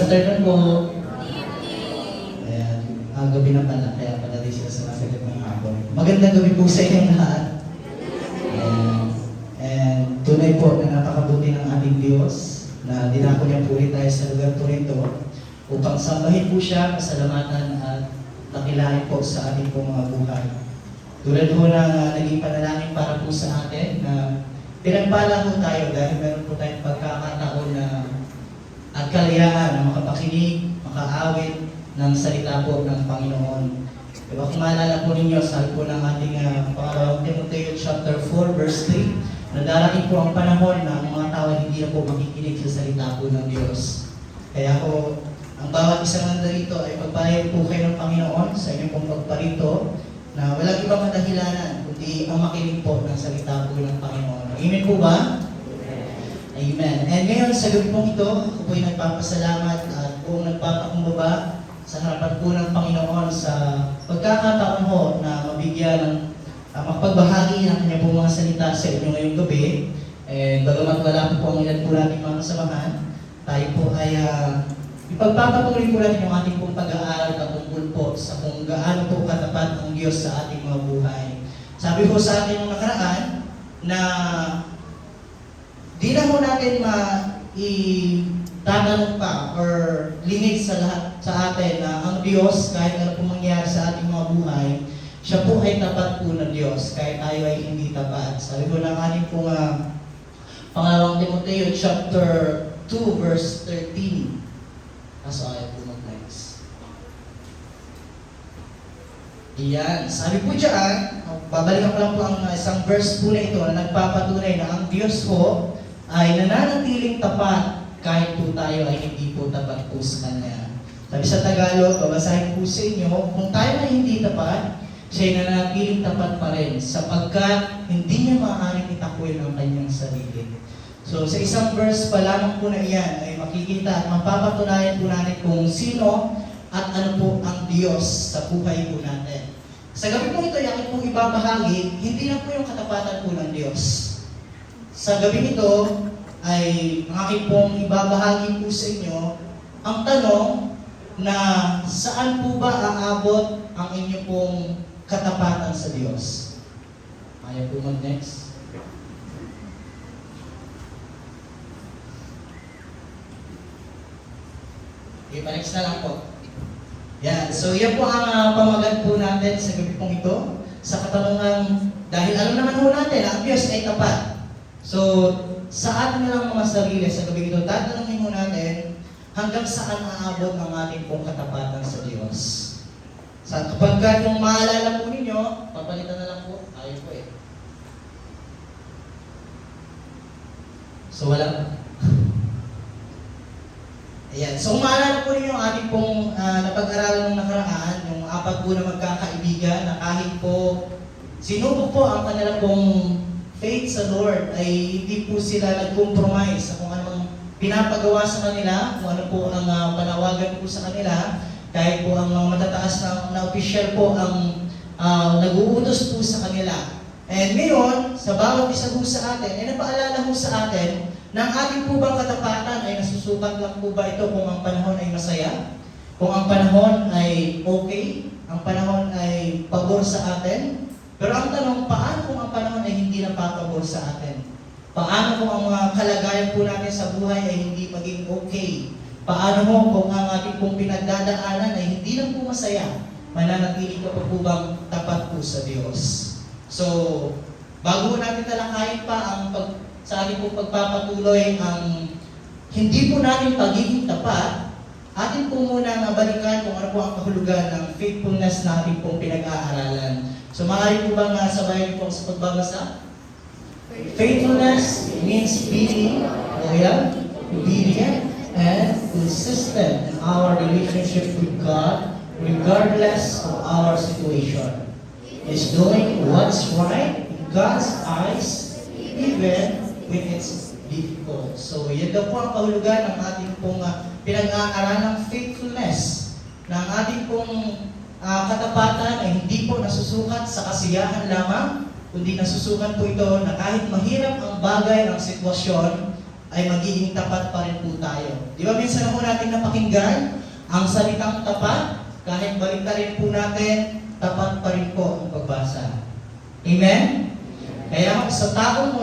afternoon po. Ayan, gabi na pala, kaya pala di sila sumasagot ng hapon. Magandang gabi po sa inyong lahat. And tunay po na napakabuti ng ating Diyos na dinako niya po rin tayo sa lugar po rito upang sambahin po siya, pasalamatan at takilain po sa ating pong mga buhay. Tulad po na naging panalangin para po sa atin na pinagpala po tayo dahil meron po tayong pagkakataon na at kalayaan na makapakinig, makaawit ng salita po ng Panginoon. Diba kung maalala po ninyo, sabi po ng ating pangalawang Timoteo chapter 4 verse 3, na darating po ang panahon na ang mga tao hindi na po makikinig sa salita po ng Diyos. Kaya po, ang bawat isang nandarito ay pagpalain po kayo ng Panginoon sa inyong pong pagparito na walang ibang kadahilanan kundi ang makinig po ng salita po ng Panginoon. Amen po ba? Amen. And ngayon, sa gabi pong ito, ako po'y nagpapasalamat at buong nagpapakumbaba sa harapan po ng Panginoon sa pagkakataon ho na mabigyan ng makapagbahagi ng kanya pong mga salita sa inyo ngayong gabi. And bagamat wala po ang ilan po natin mga kasamahan, tayo po ay ipagpapatuloy po natin yung ating pong pag-aaral patungkol po sa kung gaano po katapat ang Diyos sa ating mga buhay. Sabi po sa atin nung nakaraan na di na ho natin tatanong pa or lingid sa lahat sa atin na ang Diyos, kahit ano po mangyari sa ating mga buhay, siya po ay tapat po ng Diyos, kahit tayo ay hindi tapat. Sabi ko ng ating pong pangalawang Timoteo chapter 2 verse 13. Kaso ayaw po mag-next. Iyan. Sabi po dyan, babalikan ko lang po ang isang verse po na ito na nagpapatunay na ang Diyos po ay nananatiling tapat kahit po tayo ay hindi po tapat po sa Kanya. Sabi sa Tagalog, babasahin po sa inyo, kung tayo ay hindi tapat, siya ay nananatiling tapat pa rin sapagkat hindi niya maaaring itakwil ang kanyang sarili. So sa isang verse pa lamang po na iyan ay makikita at mapapatunayan po natin kung sino at ano po ang Diyos sa buhay po natin. Sa gabi po ito, yung pong ibabahagi, hindi lang po yung katapatan po ng Diyos. Sa gabi ito ay ang aking pong ibabahagi po sa inyo ang tanong na saan po ba aabot ang inyo pong katapatan sa Diyos? Ayaw po mag-next. Okay, pa-next na lang po. Yan. So, yan po ang pamagat po natin sa gabi pong ito. Sa katanungan, dahil alam naman po natin, ang Diyos ay tapat. So, sa atin na lang mga sarili, sa gabi ito, tatanungin mo natin hanggang saan aabot ang ating pong katapatan sa Diyos. Kapag kung maalala po ninyo, papalitan na lang po, ayaw po eh. So, wala. Ayan. So, kung maalala po ninyo ang ating pong napag-aralan ng nakaraan, yung apat po na magkakaibigan na kahit po sinubok po ang kanilang pong faith sa Lord ay hindi po sila nag-compromise sa kung anong pinapagawa sa kanila, kung ano po ang panawagan po sa kanila, kahit po ang mga matataas na opisyal po ang nag-uutos po sa kanila. And ngayon, sa bawat isa po sa atin, ay napaalala po sa atin na ang ating po bang katapatan ay nasusukat lang po ba ito kung ang panahon ay masaya? Kung ang panahon ay okay? Ang panahon ay pabor sa atin? Pero ang tanong, paano kung ang panahon ay hindi na papabor sa atin? Paano kung ang mga kalagayan po natin sa buhay ay hindi maging okay? Paano kung ang ating pong pinagdadaanan ay hindi lang po masaya? Mananatili ka po bang tapat po sa Diyos? So, bago natin talakayin pa sa ating pong pagpapatuloy ang hindi po natin pagiging tapat, atin po muna balikan kung ano po ang kahulugan ng faithfulness na ating pong pinag-aaralan. So, maaari po bang sabayan po sa pagbabasa? Faithfulness means being loyal, obedient, and consistent in our relationship with God regardless of our situation. Is doing what's right in God's eyes even when it's difficult. So, yan daw po ang kahulugan ng ating pong pinag-aaralang faithfulness na ang ating pong katapatan ay hindi po nasusukat sa kasiyahan lamang, kundi nasusukat po ito na kahit mahirap ang bagay, ang sitwasyon, ay magiging tapat pa rin po tayo. Di ba minsan po natin napakinggan ang salitang tapat, kahit baliktarin po natin, tapat pa rin po ang pagbasa. Amen? Kaya sa taong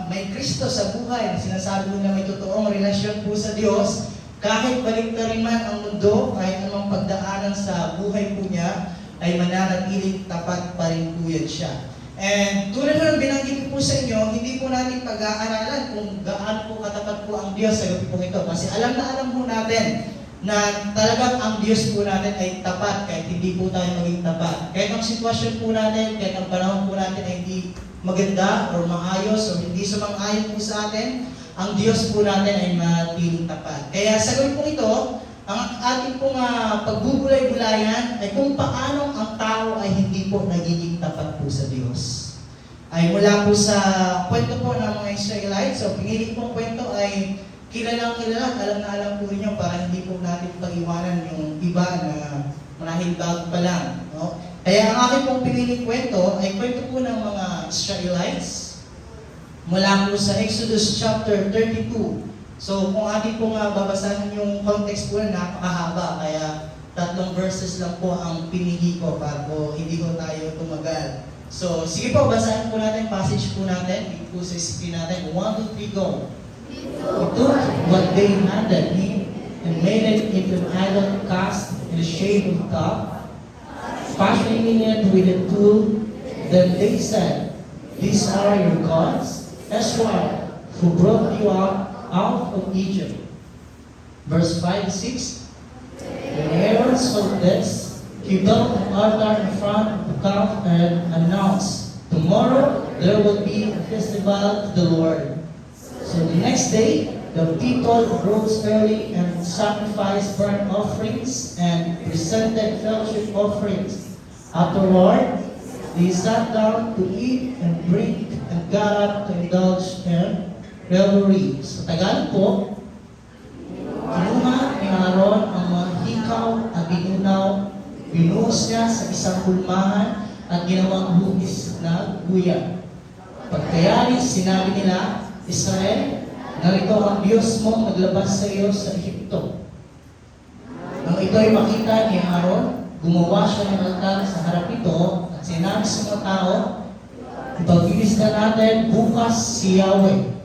may Kristo sa buhay, sinasabi mo na may totoong relasyon po sa Diyos, kahit baliktarin man ang mundo, kahit anumang pagdaanan sa buhay po niya, ay mananatiling tapat pa rin po yan siya. And tulad na binanggit ko po sa inyo, hindi po natin pag-aaralan kung gaano po katapat po ang Diyos sa gabi po ito. Kasi alam na alam po natin na talagang ang Diyos po natin ay tapat kahit hindi po tayo maging tapat. Kahit ang sitwasyon po natin, kahit ang panahon po natin ay hindi maganda o maayos o hindi sumang-ayon po sa atin, ang Diyos po natin ay manatiling tapat. Kaya sa gabi po ito, ang ating pong pagbubulay-bulayan ay kung paano ang tao ay hindi po nagiging tapat po sa Diyos. Ay mula po sa kwento po ng mga Israelites, so pinili pong kwento ay kilalang kilala, alam na alam po ninyo para hindi po natin pag-iwanan yung iba na marahil bago pa lang. No? Kaya ang aking pong piniling kwento ay kwento po ng mga Israelites mula po sa Exodus chapter 32. So kung ating pong babasahin yung context po na napakahaba, kaya 3 verses lang po ang pinili ko para po hindi ko tayo tumagal. So sige po, basahin po natin, passage po natin, dito po sa screen natin. 1, 2, 3, go! He took what they handed him and made it into an idol cast in the shape of a cup, fashioning it with a tool. Then they said, "These are your gods, Israel, who brought you out of Egypt." Verse 5 and 6. When Aaron saw this, he built an altar in front of the calf and announced, "Tomorrow there will be a festival to the Lord." So the next day, the people rose early and sacrificed burnt offerings and presented fellowship offerings. Afterward, they sat down to eat and drink and got up to indulge in revelry. Sa Tagalog po, kinuha ni Aaron ang mga hikaw at binunaw, binuhos niya sa isang hulmahan at ginawang hugis na guya. Pagkayari, sinabi nila, "Israel, narito ang Diyos mo naglabas sa iyo sa Ehipto." Nang ito ay makita ni Aaron, gumawa siya ng altar sa harap nito at sinabi sa mga tao, "Ipagbilis na natin bukas si Yahweh."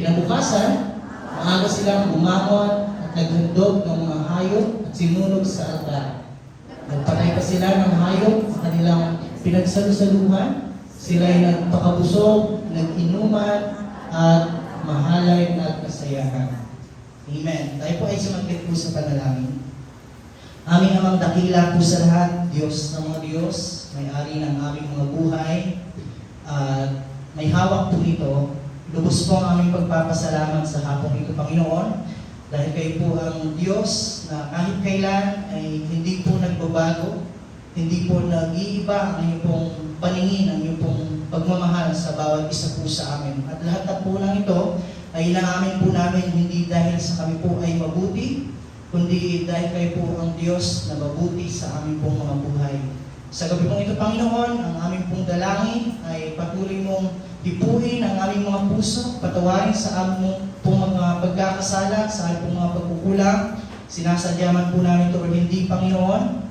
Kinabukasan, maaga silang bumangon at naghandog ng mga hayop at sinunog sa altar. Nagpatay pa sila ng hayop sa kanilang pinagsalusaluhan. Sila ay nagpakabusog, nag-inuman, at mahalay na kasayahan. Amen. Tayo po ay sumaglit po sa panalangin. Aming amang dakila po sa lahat, Diyos ng mga Diyos, may-ari ng aming mga buhay, at may hawak po nito. Lubos po ang aming pagpapasalamat sa hapong ito, Panginoon, dahil kayo po ang Diyos na kahit kailan ay hindi po nagbabago, hindi po nag-iiba ang inyong pong paningin, ang inyong pong pagmamahal sa bawat isa po sa amin. At lahat na po ng ito ay inaamin po namin hindi dahil sa kami po ay mabuti, kundi dahil kayo po ang Diyos na mabuti sa aming pong mga buhay. Sa gabi pong ito, Panginoon, ang aming pong dalangin ay patuloy mong hipuin ang aming mga puso, patawarin sa aming pong mga pagkakasala, sa aming pong mga pagkukulang. Sinasadya man po namin ito o hindi, Panginoon.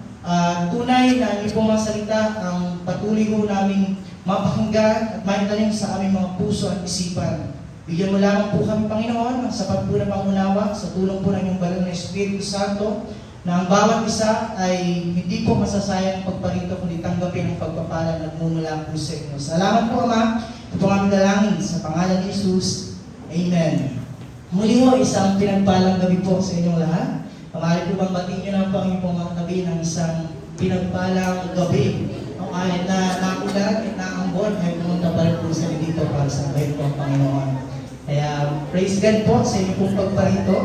Tunay na hindi po mga salita ang patuloy po namin mapakinggan at maitanim sa aming mga puso at isipan. Bigyan mo lamang po kami, Panginoon, ang sapat po na pangunawa sa tulong po ng iyong banal na Espiritu Santo, na ang bawat isa ay hindi po masasayang pagparito kundi tanggapin ang pagpapala na nagmumula po sa inyo. Salamat po, Ama. Ito po ang aming dalangin sa pangalan ni Jesus. Amen. Muli ho, isang pinagpalang gabi po sa inyong lahat. Pamahali po bang batiin nyo na po ang inyong pong mga gabi ng isang pinagpalang gabi. Kahit na nakulat, kahit naambon, ay pumunta pa rin po sa dito para sa kayo po ang Panginoon. Kaya praise God po sa inyong pong pagparito.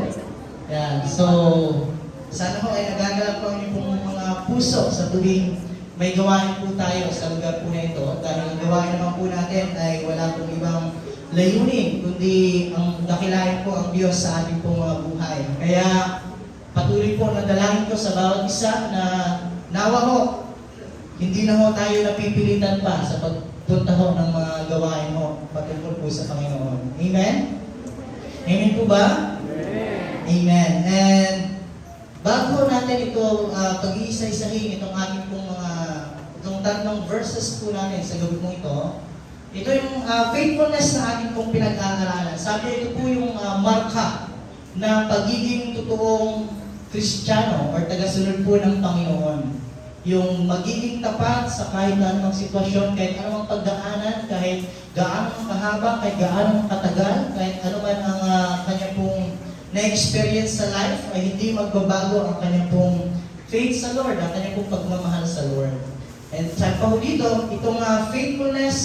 Kaya, so, sana ho ay nagagalap po ang inyong pong mga puso sa tuwing may gawain po tayo sa lugar po na ito. Dahil ang gawain naman po natin ay wala pong ibang layunin, kundi ang dakilain po ang Diyos sa ating pong mga buhay. Kaya patuloy po na dalangin ko sa bawat isa na nawa ho, hindi na ho tayo napipilitan pa sa pagpunta ho ng mga gawain ho patungkol po sa Panginoon. Amen? Amen po ba? Amen. And bago natin ito pag-iisa-isahin itong ating pong itong tatlong verses po natin sa gabi po ito yung faithfulness na ating pong pinag-aaralan. Sabi ito po yung marka ng pagiging totoong Kristiyano or tagasunod po ng Panginoon. Yung magiging tapat sa kahit anumang sitwasyon, kahit anumang pagdaanan, kahit gaano kahaba, kahit gaano katagal, kahit anuman ang kanya pong na-experience sa life, ay hindi magbabago ang kanya pong faith sa Lord, ang kanya pong pagmamahal sa Lord. And sabi pa dito, itong faithfulness,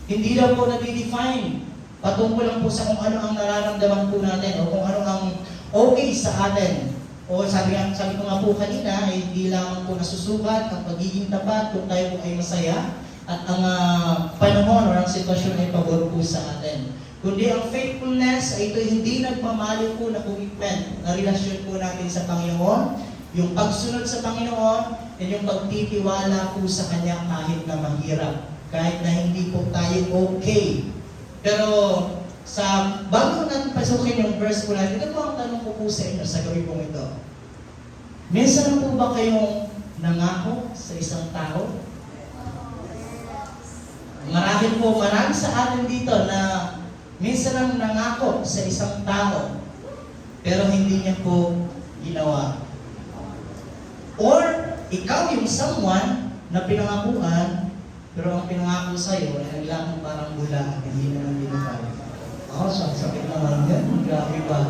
hindi daw po na-define patungkol lang po sa kung ano ang nararamdaman po natin o kung ano ang okay sa atin. O sabi ko nga po kanina, ay hindi lamang po nasusukat ang pagiging tapat kung tayo po ay masaya at ang panahon o ang sitwasyon ay pabor po sa atin. Kundi ang faithfulness ay ito hindi nagmamali po na commitment na relasyon po natin sa Panginoon, yung pagsunod sa Panginoon, at yung pagtitiwala po sa Kanya kahit na mahirap, kahit na hindi po tayo okay. Pero bago natin pasukin yung verse po natin, ito po ang tanong ko po sa inyo sa gabi pong ito. Minsan po ba kayong nangako sa isang tao? Marami sa atin dito na minsan ang nangako sa isang tao, pero hindi niya po ginawa. Or, ikaw yung someone na pinangakuan, pero ang pinangako sa'yo ay naglamang parang bula at hindi naman ginagawa. Sakit naman yan. Grabe ba?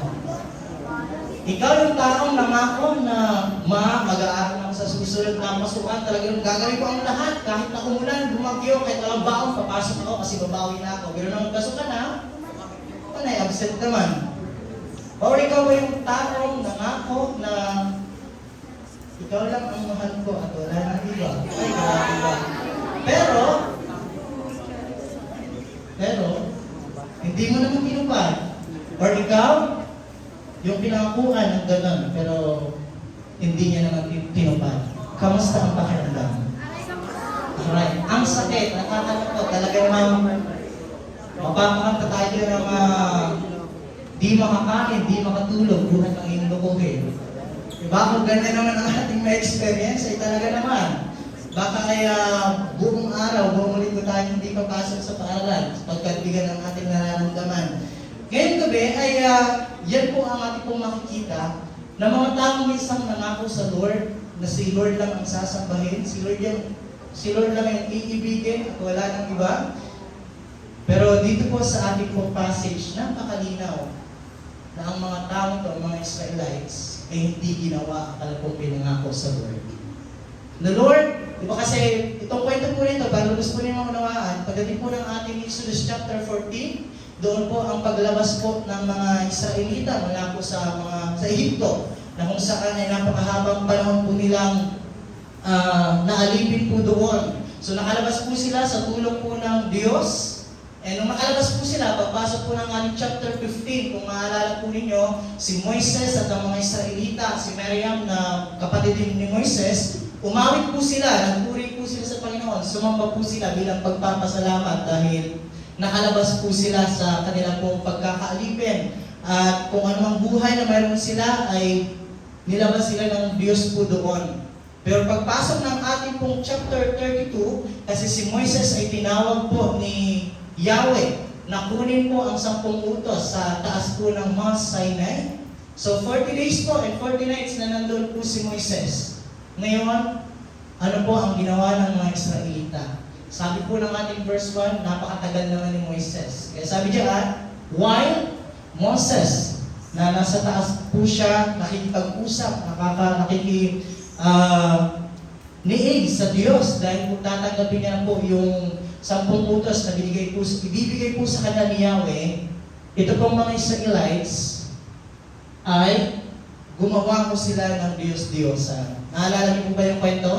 Ikaw yung taong nangako na mag-aaral lang sa susunod na masukan. Talagang gagawin ko ang lahat. Kahit na umulan, bumagyo, kahit walang baon, papasok ako kasi babawi na ako. Pero nang magkasukan na, ay absent naman. Or ikaw ba yung taong nangako na ikaw lang ang mahal ko at wala na iba. Ay, grabe ba? Pero, hindi mo naman tinupad. Or ikaw, yung pinangakuan ng gano'n, pero hindi niya naman tinupad. Kamusta ang pakiramdam? Alright. Ang sakit, nakakalungkot. Talaga naman, mapapakanta tayo ng di makakain, di makatulog, buhat ang iyong lukuhin. Diba? Kung ganyan naman ang ating ma-experience, ay talaga naman. Baka ay buong araw, buong linggo tayo hindi papasok sa paaralan pagkat bigan ng ating nararamdaman. Ngayong gabi ay yan po ang ating pong makikita na mga taong minsan nangako sa Lord na si Lord lang ang sasambahin, si Lord lang ang iibigin at wala nang iba. Pero dito po sa ating pong passage, napakalinaw na ang mga tao to, ang mga Israelites, ay hindi ginawa ang kalapong pinangako sa Lord. The Lord, di ba kasi itong kwento po nito, para gusto po niyo maunawaan, pagdating po ng ating Exodus chapter 14, doon po ang paglabas po ng mga Israelita mula po sa Ehipto, na kung saan ay napakahabang panahon po nilang naalipin po doon. So nakalabas po sila sa tulong po ng Diyos. And nung makalabas po sila, pagpasok po ng ating chapter 15, kung maalala po ninyo, si Moises at ang mga Israelita, si Miriam na kapatid din ni Moises, umawit po sila, nagpuri po sila sa Panginoon, sumamba po sila bilang pagpapasalamat dahil nakalabas po sila sa kanilang pong pagkakaalipin. At kung anumang buhay na mayroon sila, ay nilabas sila ng Diyos po doon. Pero pagpasok ng ating pong chapter 32, kasi si Moises ay tinawag po ni Yahweh na kunin po ang 10 utos sa taas po ng Mount Sinai. So 40 days po and 40 nights na nandun po si Moises. Ngayon, ano po ang ginawa ng mga Israelita? Sabi po ng ating verse 1, napakatagal naman ni Moises. Kaya sabi diyan, while Moses, na nasa taas po siya, nakikipag-usap, niig sa Diyos dahil po tatanggapin niya po yung 10 utos na ibibigay po sa kanya ni Yahweh. Ito pong mga Israelites ay gumawa po sila ng Diyos-Diyosan. Naalala niyo po ba yung kwento?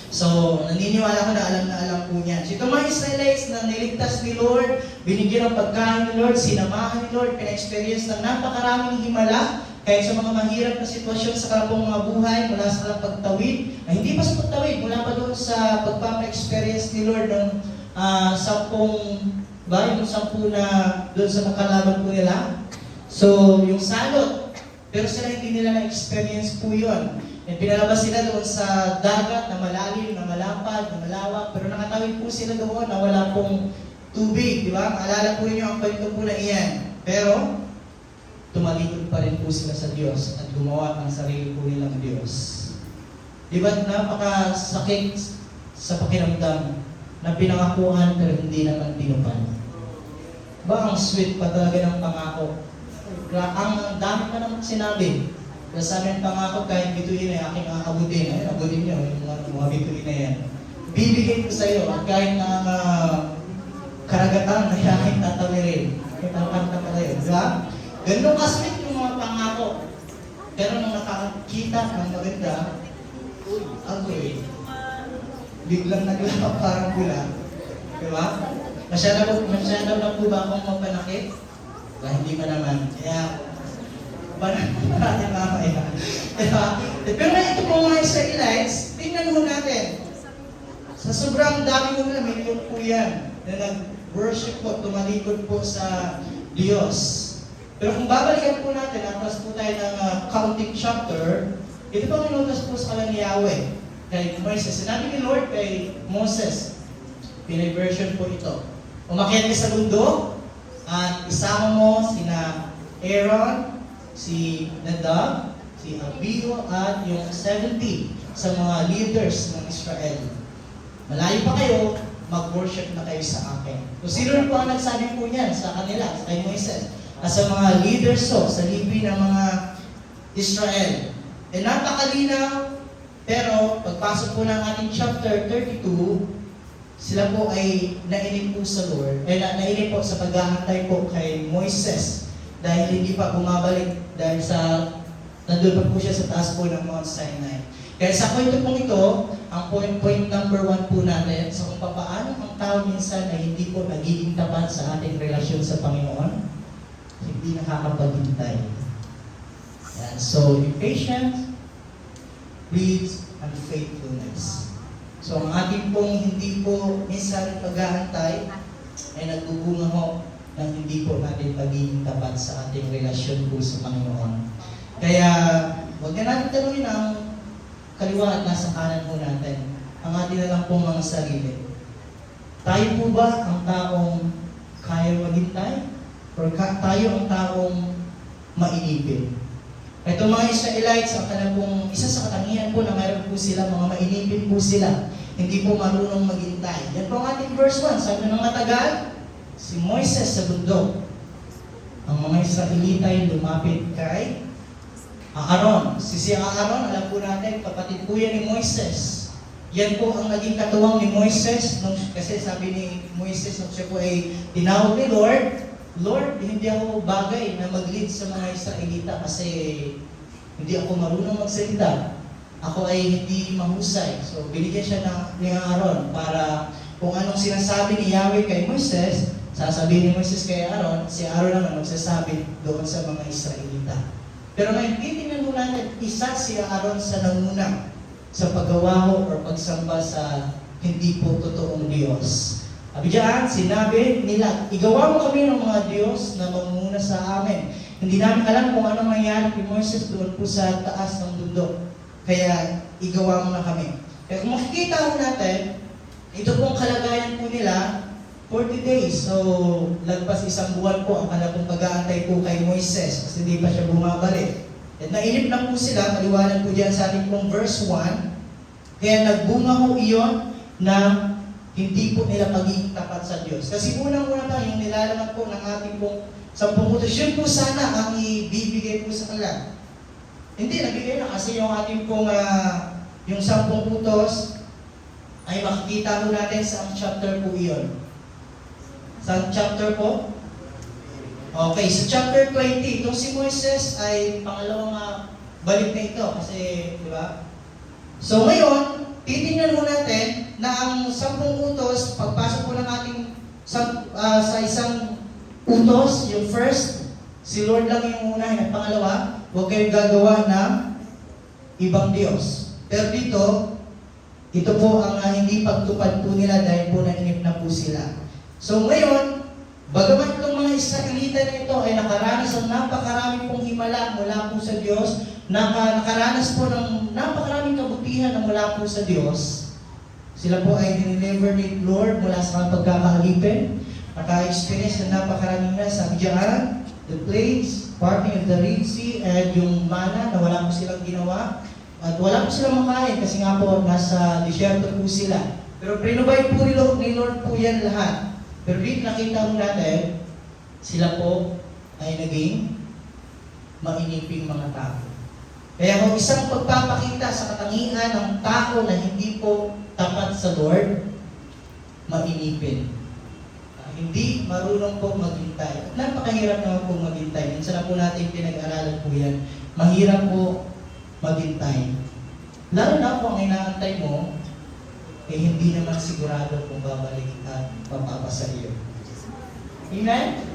So, naniniwala ko na alam po niyan. So, itong mga Israelites na niligtas ni Lord, binigyan ng pagkain ni Lord, sinamahan ni Lord, pina-experience ng napakaraming himala, kahit sa mga mahirap na sitwasyon sa kanilang mga buhay, mula sa kanilang pagtawid, hindi pa sa pagtawid, mula pa doon sa pagpapa-experience ni Lord ng 10 Diba? Yung 10 na doon sa makalaban po nila. So, yung salot. Pero sila hindi nila na-experience po yun. And pinalabas sila doon sa dagat na malalim, na malapad, na malawak. Pero nakatawid po sila doon na wala pong tubig. Diba? Maalala po ninyo ang kwento po na iyan. Pero, tumalikod pa rin po sila sa Diyos at gumawa ng sarili po nilang Diyos. Diba napakasakit sa pakiramdam na pinangakuhan pero hindi naman tinupad? Ba, ang sweet pa talaga ng pangako. Ang dami pa naman sinabi. Kaya sabi ng pangako, kahit bituin ay aking aabutin. Ayun, abutin nyo, yung mga bituin na yan. Bibigay ko sa iyo at kahit na karagatan ay aking tatawirin. May pangkanta pa tayo. Diba? Ganun ka-sweet yung mga pangako. Pero nung nakakita ng maganda, agoy, biglang naglapag parang bula. Diba? Masyado na po ba akong mapanakit? Hindi pa naman. Kaya, parang mamaya. Diba? Pero ito po mga Israelites, tingnan mo natin. Sa sobrang dami mo na, milyon po yan, na nag-worship po, tumalikod po sa Diyos. Pero kung babalikan po natin, atras po tayo ng counting chapter, ito pang inutos po sa kalan ni Yahweh kay Moises. Sinabi ni Lord kay Moses, pinay-version po ito. Umakyat ka sa bundok at isama mo sina Aaron, si Nadab, si Abihu at yung 70 sa mga leaders ng Israel. Malayo pa kayo, mag-worship na kayo sa akin. So sino po ang nagsabi po niyan sa kanila, kay Moises? At sa mga leaders sa libi ng mga Israel. E napakalinaw, pero pagpasok po ng ating chapter 32, sila po ay nainip po sa Lord, nainip po sa paghahantay po kay Moises dahil hindi pa bumabalik dahil sa nandun pa po siya sa taas po ng Mount Sinai. Kaya sa kwento pong ito, ang point number 1 po natin sa kung paano ang tao minsan ay hindi po nagiging tapat sa ating relasyon sa Panginoon, hindi nakakapaghintay. Yan. So, patience breeds unfaithfulness. So, ang ating pong hindi po minsan paghahantay ay nagbubunga ho ng hindi po natin pagiging tapat sa ating relasyon po sa Panginoon. Kaya, huwag na natin tanungin ang kaliwa at nasa kanan po natin. Ang atin na lang pong mga sarili. Tayo po ba ang taong kaya maghintay? Or tayo ang taong mainipin? Itong mga Israelites, ang kanilang pong isa sa katangian po na mayroon po sila, mga mainipin po sila. Hindi po marunong maghintay. Yan po ang ating verse 1. Sabi ng matagal, si Moises sa bundok. Ang mga Israelita ay lumapit kay Aaron. Si Aaron, alam po natin, kapatid po yan ni Moises. Yan po ang naging katuwang ni Moises. Kasi sabi ni Moises, nung siya po ay tinawag ni Lord, Lord, hindi ako bagay na mag-lead sa mga Israelita kasi hindi ako marunong magsalita. Ako ay hindi mahusay. So, binigyan siya ni Aaron para kung anong sinasabi ni Yahweh kay Moises, sasabihin ni Moises kay Aaron, si Aaron naman magsasabi doon sa mga Israelita. Pero ngayon, titingnan mo natin, isa si Aaron sa nanguna sa paggawa o pagsamba sa hindi po totoong Diyos. Sabi diyan, sinabi nila, igawa mo kami ng mga Diyos na mamuna sa amin. Hindi namin alam kung ano mangyari kay Moises doon po sa taas ng bundok. Kaya, igawa mo na kami. Kaya kung makikita mo natin, ito pong kalagayan po nila, 40 days. So, lagpas 1 buwan po ang kanilang pag-aantay po kay Moises kasi hindi pa siya bumabalik. At nainip na po sila, maliwanag po diyan sa ating pong verse 1. Kaya nagbunga po iyon na hindi po nila pagiging tapat sa Diyos. Kasi unang-una pa, yung nilalaman po ng ating pong 10 utos, yun po sana ang ibibigay po sa kanila. Hindi, nabigay na kasi yung ating pong, yung 10 utos, ay makikita po natin sa chapter po iyon. Sa chapter po? Okay, sa chapter 20, itong si Moises ay pangalawang balik na ito. Kasi, di ba? So ngayon, titingnan mo natin na ang 10 utos, pagpasok po ng ating sa isang utos, yung first, si Lord lang yung una, at pangalawa, huwag kayong gagawa ng ibang Diyos. Pero dito, ito po ang hindi pagtupad po nila dahil po nainip na po sila. So ngayon, Bagamat itong mga Israelita na ito ay nakaranas ng napakaraming pong himala mula po sa Diyos, nakaranas po ng napakaraming kabutihan na mula po sa Diyos, sila po ay dineliver ni Lord mula sa pagkakaalipin, naka-experience ng napakaraming na, sabi diyan, the plagues, parting of the Red Sea, and yung mana na wala po silang ginawa, at wala po silang makain kasi nga po nasa disyerto po sila. Pero prinobide po ni Lord po yan lahat. Pero dito nakita mo natin, sila po ay naging mainiping mga tao. Kaya kung isang pagpapakita sa katangian ng tao na hindi po tapat sa Lord, mainipin. Hindi marunong po maghintay. Napakahirap naman po maghintay. Minsan na po natin pinag-aralan po yan. Mahirap po maghintay. Lalo na kung ang inaantay mo, hindi naman sigurado kung babalik at papapasa iyo. Amen?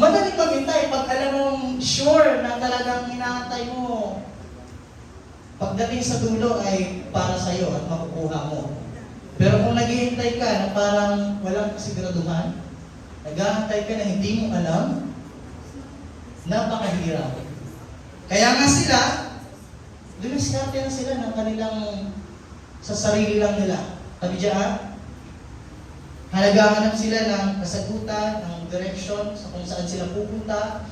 Madaling maghintay pag alam mong sure na talagang inaantay mo. Pagdating sa dulo ay para sa iyo at makukuha mo. Pero kung naghihintay ka na parang walang kasiguraduhan, naghahantay ka na hindi mo alam, napakahirap. Kaya nga sila, dumiskarte na sila ng kanilang sa sarili lang nila. Sabi diyan, halagahanap sila ng kasagutan, ng direction, sa kung saan sila pupunta.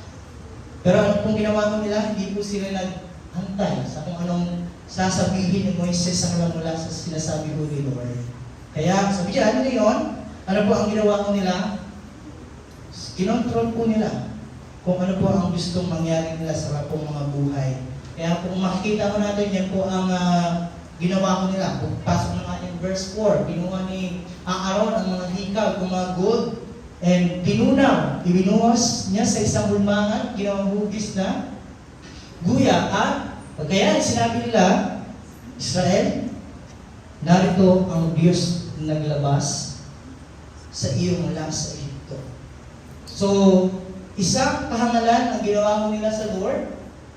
Pero ano pong ginawa nila, hindi po sila naghantay sa kung anong sasabihin ni Moises sa mula sa sinasabi po ni Lord. Kaya sabi diyan, ngayon, ano po ang ginawa nila? Kinontrol po nila kung ano po ang gustong mangyari nila sa pong mga buhay. Kaya kung makikita ko natin, yan po ang ginawa ko nila. Kung pasok na nga in verse 4, kinuha ni Aaron ang mga hikaw, kung mga gold, and tinunaw, ibinuhos niya sa isang hulmangan, ginawang hugis na guya, at pagkaya sinabi nila, Israel, narito ang Diyos naglabas sa iyo mula sa Egypto. So, isang kahangalan ang ginawa mo nila sa Lord,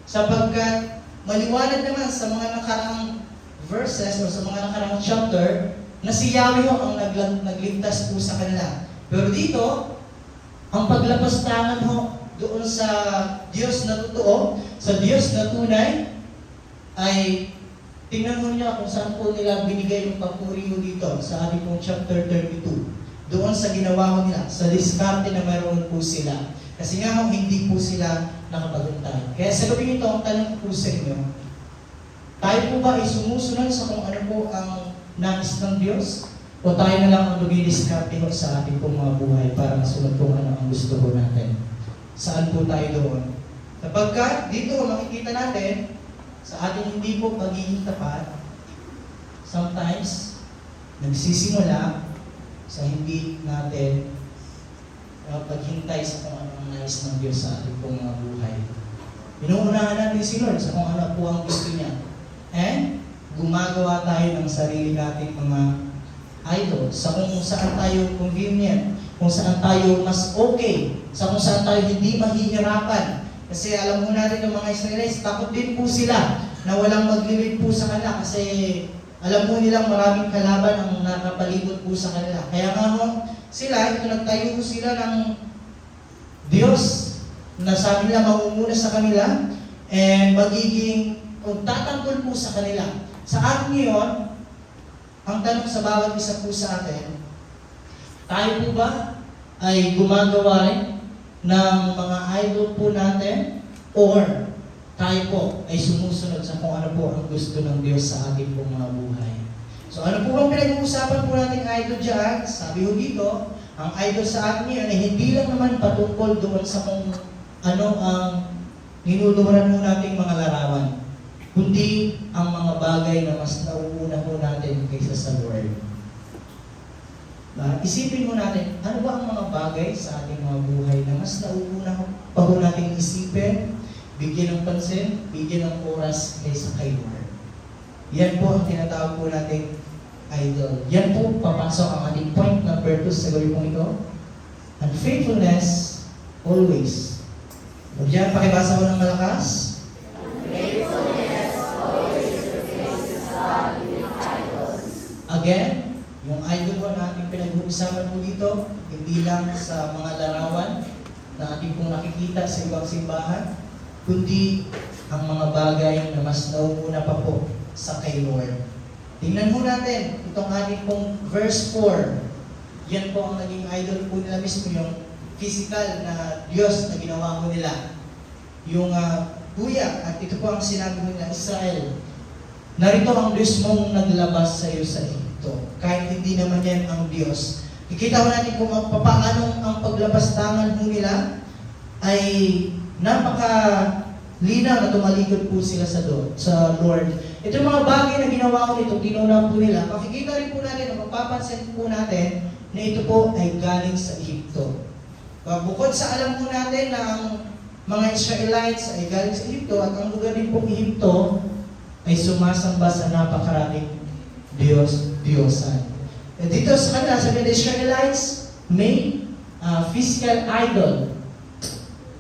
sapagkat maliwanag naman sa mga nakaraang verses o sa mga nakaraang chapter na si Yahweh ang nagligtas po sa kanila. Pero dito, ang paglapastangan ho doon sa Diyos na totoo, sa Diyos na tunay, ay tingnan mo niya kung saan po nila binigay yung papuri mo dito sa ating pong chapter 32. Doon sa ginawa ko nila, sa diskarte na mayroon po sila. Kasi nga hindi po sila nakapaguntay. Kaya sa gabi ito, ang tanong po sa inyo, tayo po ba ay sumusunod sa kung ano po ang nais ng Diyos? O tayo na lang ang lumidiskarte sa ating pong mga buhay para masunod po ano ang gusto po natin? Saan po tayo doon? Kapagkat dito makikita natin, sa ating hindi po pagiging tapat, sometimes nagsisimula sa hindi natin paghintay sa kung ano ang nais ng Diyos sa ating pong mga buhay. Inuunahan natin si Lord sa kung ano po ang gusto niya. And gumagawa tayo ng sarili nating mga idol sa kung saan tayo convenient, kung saan tayo mas okay, sa kung saan tayo hindi mahihirapan. Kasi alam mo natin ng mga Israelites, takot din po sila na walang maglilid po sa kanila kasi alam mo nilang maraming kalaban ang nakapalibot po sa kanila. Kaya nga sila, ito nagtayo po sila ng Diyos na sabi nila mamumuna sa kanila and magiging kung tatanggol po sa kanila. Sa atin ngayon, ang tanong sa bawat isa po sa atin, tayo po ba ay gumagawa rin ng mga idol po natin or tayo po ay sumusunod sa kung ano po ang gusto ng Diyos sa ating pong mga buhay. So ano po bang pinag-uusapan po natin idol dyan? Sabi ko dito, ang idol sa atin ngayon ay hindi lang naman patungkol doon sa kung ano ang ninuluran mo nating mga larawan, kundi ang mga bagay na mas nauuna po natin kaysa sa Lord. Isipin mo natin, ano ba ang mga bagay sa ating mga buhay na mas nauuna pa po natin isipin, bigyan ng pansin, bigyan ng oras kaysa kay Lord. Yan po ang tinatawag po natin idol. Yan po papasok ang ating point number 2 sa gawin po ito. Unfaithfulness always. Huwag dyan, pakibasa ko ng malakas. Faithfulness always replaces God with idols. Again, yung idol ko na ating pinag-uusapan po dito, hindi lang sa mga larawan na ating pong nakikita sa ibang simbahan, kundi ang mga bagay na mas nauuna pa po sa kay Lord. Tingnan po natin itong ating pong verse 4. Yan po ang naging idol po nila mismo, yung physical na Diyos na ginawa mo nila. Yung buyak, at ito po ang sinabi mo nila, Israel, narito ang Diyos mong naglabas sa iyo sa Egypto. Kahit hindi naman yan ang Diyos. Ikita ko natin kung paano ang paglabas tangan mo nila ay napaka-linaw na tumalikod po sila sa Lord. Ito yung mga bagay na ginawa ko nito, tinuna po nila. Makikita rin po natin, mapapansin po natin na ito po ay galing sa Egypto. Bukod sa alam po natin na ang mga Israelites ay galing sa Egypto at ang lugar din pong Egypto ay sumasamba sa napakaraming Diyosan. At dito sa kanila, sabi ng Israelites, may physical idol.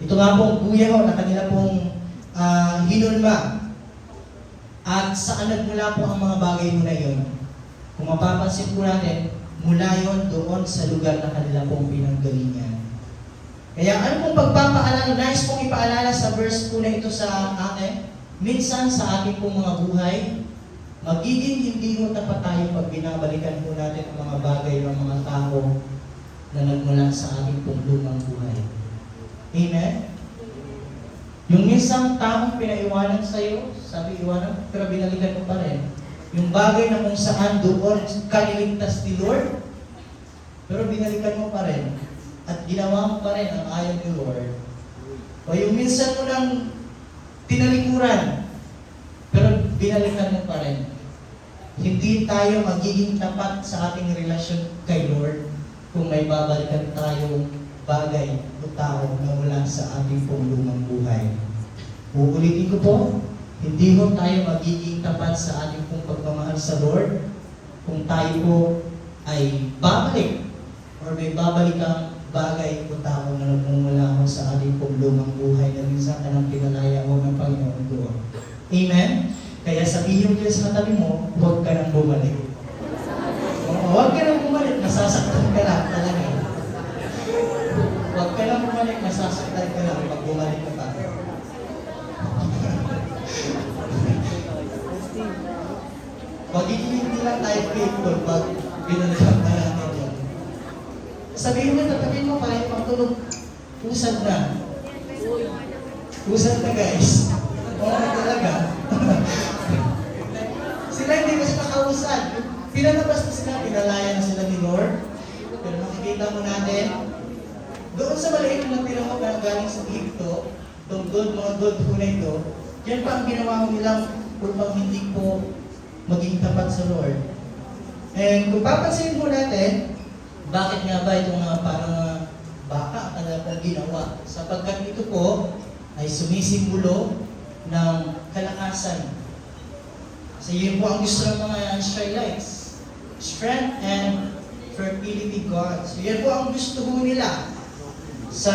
Ito nga pong buyaw na kanila pong hinulma. At saan nagmula po ang mga bagay mo na yun? Kung mapapansin po natin, mula yon doon sa lugar na kanila pong pinanggalingan. Kaya ano pong pagpapaalala, nais pong ipaalala sa verse po na ito sa atin, minsan sa ating pong mga buhay, magiging hindi mo tapat tayo pag binabalikan po natin ang mga bagay ng mga tao na nagmula sa ating pong lumang buhay. Amen? Yung isang taong pinaiwanan sa iyo, sabi iwanan, pero binalikan mo pa rin. Yung bagay na kung saan doon kaniligtas ni Lord, pero binalikan mo pa rin. At ginawa mo pa rin ang ayaw ni Lord. O yung minsan mo nang tinalikuran, pero binalikan mo pa rin. Hindi tayo magiging tapat sa ating relasyon kay Lord kung may babalikan tayong bagay o tao na mula sa ating pong lumang buhay. Uulitin ko po, hindi mo tayo magiging tapat sa ating pong pagmamahal sa Lord kung tayo po ay babalik or may babalikang bagay o tao na nagmumula sa ating pong lumang buhay na minsan ka ng pinalaya o ng Panginoon doon. Amen? Kaya sabihin mo sa katabi mo, huwag ka nang bumalik. Huwag ka nang bumalik, masasaktan ka lang talaga. Huwag ka nang bumalik, masasaktan ka lang pag bumalik ka pa. Magiging hindi lang tayo faithful pag binalikan na natin yun. Sabihin mo, tatabihin mo, parang pagtulog, pusad na. Pusad na guys. Oo talaga. Sila hindi kasi nakausad. Pinalabas na sila, pinalaya na sila ni Lord. Pero makikita mo natin, doon sa maliit na tinamag na galing sa Egypto, mga gold po na ito, yan pa ang ginawa mo nilang upang hindi po maging tapat sa Lord. And kung papansin mo natin, bakit nga ba itong parang baka ang pong ginawa? Sapagkat ito po ay sumisimbolo ng kalakasan. Kasi yun po ang gusto ng mga Israelites. Strength and fertility God. So yan po ang gusto po nila sa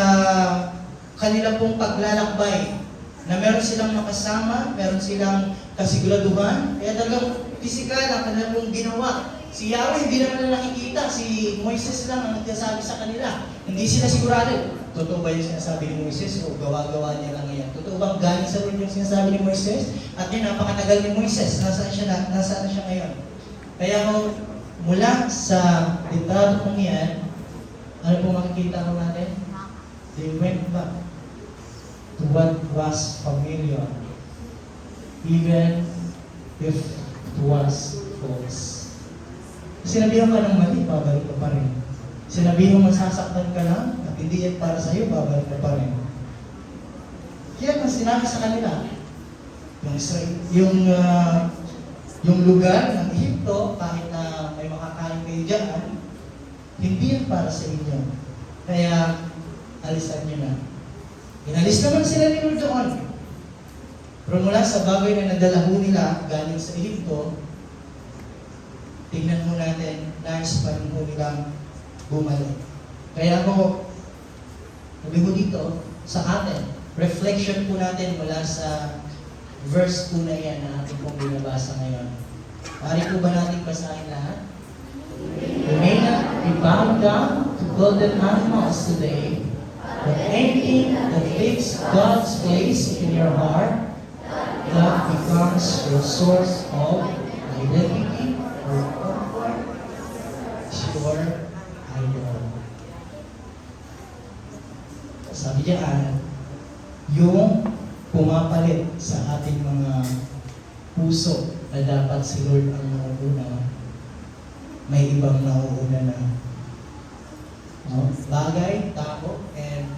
kanila pong paglalakbay. Na meron silang makasama, meron silang kasiguraduhan, kaya talagang physical ang kanila pong ginawa. Si Yahweh hindi naman na nakikita, si Moises lang ang nagsasabi sa kanila. Hindi sila sigurado. Totoo ba yung sinasabi ni Moises o gawa-gawa niya lang yan? Totoo bang galing sa Lord yung sinasabi ni Moises? At yun, napakatagal ni Moises. Nasaan siya ngayon? Kaya mula sa litrato kong yan, ano pong makikita ko natin? They went back to what was familiar, even if it was false. Sinabihan ka ng mali, babalik ka pa rin. Sinabihan masasaktan ka lang, at hindi yan para sa iyo, babalik ka pa rin. Kaya kung sinabi sa kanila, yung lugar ng Egypto, kahit na may makakain kayo dyan, hindi yan para sa inyo. Kaya, alisan nyo na. Inalis naman sila ni Lord doon. Pero mula sa bagay na nadala ho nila galing sa Egypto, tingnan mo natin, nais pa rin ho nilang bumalik. Kaya ako, sabi ko dito, sa atin, reflection po natin mula sa verse po na yan na ating pong binabasa ngayon. Maaari po ba natin basahin lahat? Amen na. We bow down to golden animals today. But anything that takes God's place in your heart, that becomes your source of identity or comfort, is your idol. Sabi diyan, yung pumapalit sa ating mga puso na dapat si Lord ang nauuna, may ibang nauuna na. No? Bagay, tao, and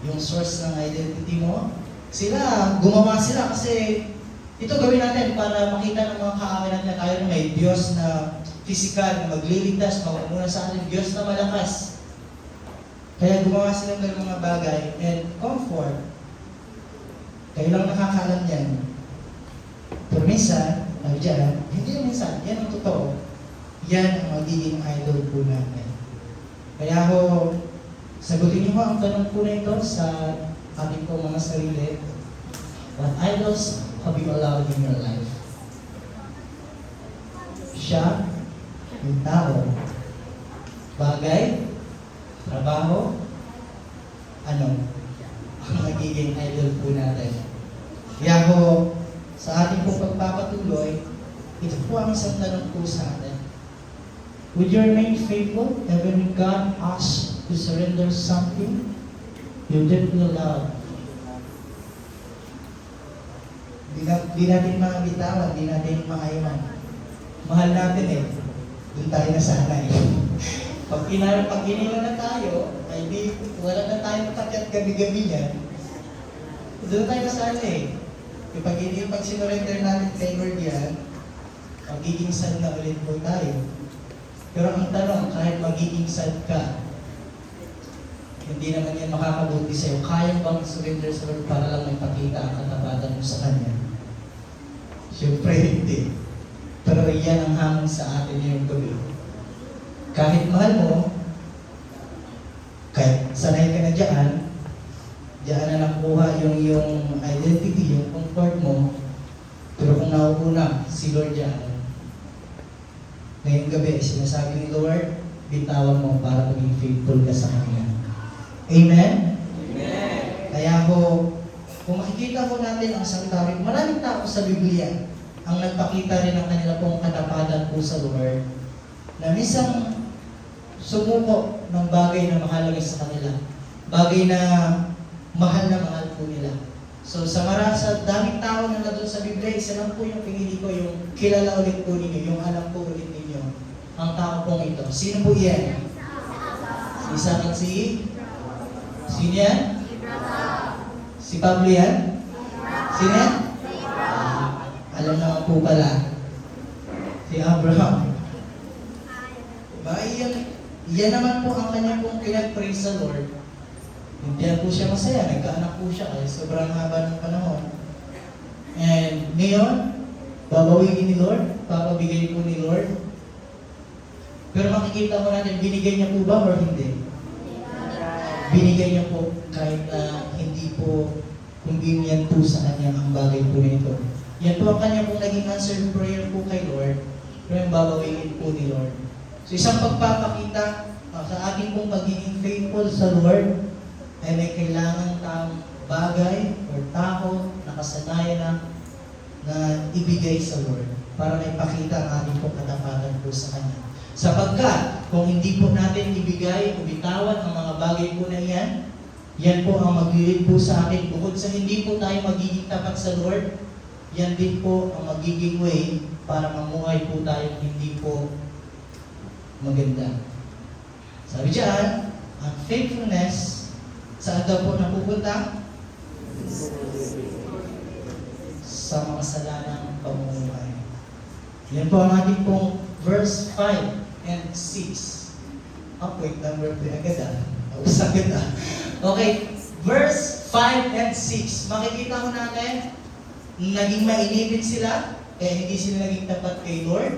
yung source ng identity mo, gumawa sila kasi ito gawin natin para makita ng mga kaakinan na tayo na may Diyos na physical, na magliligtas, mauuna sa atin, Diyos na malakas. Kaya gumawa sila ng mga bagay and comfort. Kayo lang nakakaalam yan. Pero minsan, hindi minsan, yan ang totoo. Yan ang magiging idol po natin. Kaya sagutin niyo ang tanong po na ito sa ating po mga sarili. What idols have you allowed in your life? Siya, yung tao, bagay, trabaho, ano, ang magiging idol po natin. Kaya sa ating po pagpapatuloy, ito po ang isang tanong po sa atin. Would you remain faithful even when God asks to surrender something you deeply love? Di natin mabitawan, di natin maiwan. Mahal natin eh. Doon tayo nasanay. Pag iniwan na tayo, ay wala na tayo matakyat gabi-gabi niyan. Doon tayo nasanay eh. Pag sinurrender natin kay Lord yan, magiging sad na ulit po tayo. Pero ang tanong, kahit magiging sad ka, hindi naman yan makakabuti sa'yo. Kaya bang surrender sa Lord para lang may pakita ang katapatan mo sa Kanya? Siyempre hindi. Pero yan ang hamon sa atin yung gabi. Kahit mahal mo, kahit sanay ka na diyan na nakuha yung identity, yung comfort mo, pero kung nauuna, si Lord diyan, ngayong gabi, sinasabi ni Lord, bitawan mo para maging faithful ka sa Kanya. Amen? Amen. Kaya kung makikita ko natin ang salita rin, maraming tao sa Biblia ang nagpakita rin ng kanila pong katapatan po sa Lord, na minsan sumuko ng bagay na mahalaga sa kanila. Bagay na mahal po nila. So sa daming tao na nandun sa Biblia, isa lang po yung pinili ko, yung kilala ulit po ninyo, yung alam po ulit ninyo, ang tao pong ito. Sino po yan? Si Isaac at sino yan? Si Pablo yan? Sino yan? Alam naman po pala. Si Abraham. Diba? Yan naman po ang kanya pong pinag-praise sa Lord. Hindi po siya masaya, nagkaanak po siya kasi sobrang haba ng panahon. And ngayon, babawin ni Lord, papabigay po ni Lord. Pero makikita mo natin, binigay niya po ba or hindi? Binigay niya po kahit na hindi po convenient po sa kanya ang bagay po nito. Yan po ang kanya pong naging answered prayer po kay Lord, pero yung babawin po ni Lord. So isang pagpapakita sa ating pong pagiging faithful sa Lord, ay may kailangan taong bagay o tao na kasanayan na ibigay sa Lord para may pakita ang ating pong katapatan po sa Kanya. Sapagkat kung hindi po natin ibigay o bitawan ang mga bagay po na yan po ang maglilid po sa atin. Bukod sa hindi po tayo magiging tapat sa Lord, yan din po ang magiging way para mamuhay po tayo hindi po maganda. Sabi diyan, ang faithfulness, saan daw po napupunta? Sa mga salanang pamumuhay. Yan po ang ating pong verse 5 and 6. Wait, number 3 agad Usagad Okay, verse 5 and 6. Makikita ko natin, naging mainipit sila, kaya hindi sila naging tapat kay Lord.